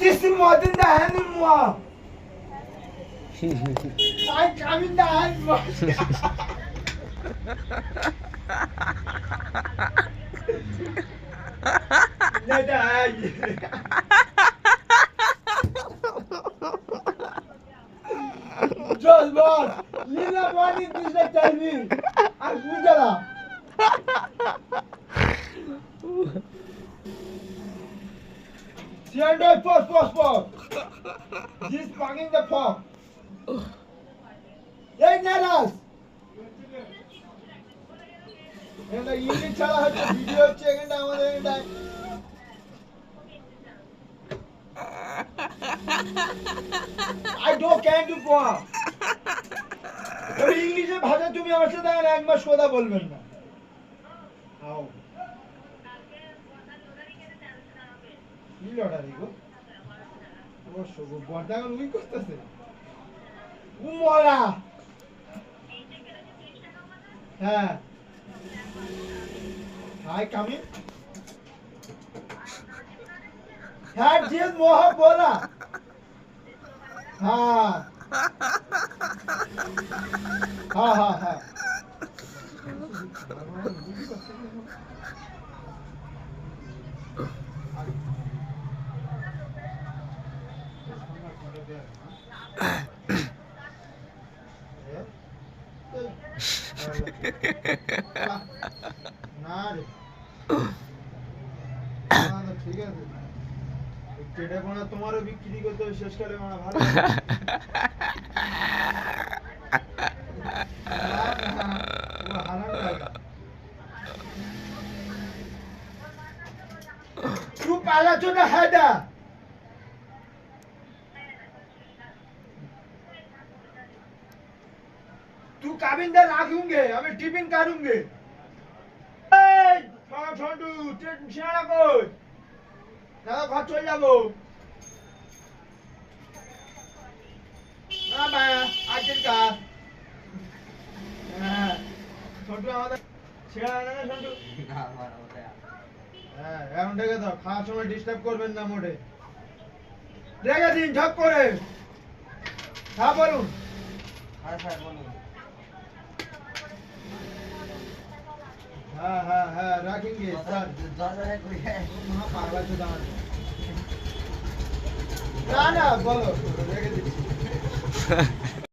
This is more than the animal. I come in the animal. Let the eye. Just boss. Lila, what is this that tell me? I'm Mujala. Stand pause. This fucking the fork. Hey, Naras. And the unit chala hচ্ছে video হচ্ছে এখানটা আমাদের এখানটায় I don't can do পোয়া তবে ইংলিশে ভাষা তুমি আমার সাথে আর এক মাস কথা বলবেন না আও কি লড়াই গো অবশ্য গো বর্দাগন উই করতেছে উমলা হ্যাঁ Hi, come in. Had just Moha bola. Ha. না রে না ঠিক আছে কেটে কোনা তোমারও বিক্রি করতে শেষকালে মানে ভালো तू पाला तो ना है दा तू काबिंदर आगूंगे हमें टिफिन करूंगे छोटू सियाड़ा कই দাদা ঘর চলে যাব না ভাই আজকের কাজ হ্যাঁ ছোটু আমাদের ছেড়া না না ছোটু হ্যাঁ এখন দেখে দাও খাওয়ার সময় ডিস্টার্ব করবেন না মোটে দেখে দিন ঝপ করে হ্যাঁ বলুন হ্যাঁ বলুন हाँ रखेंगे सर पागल चुदा ना बोलो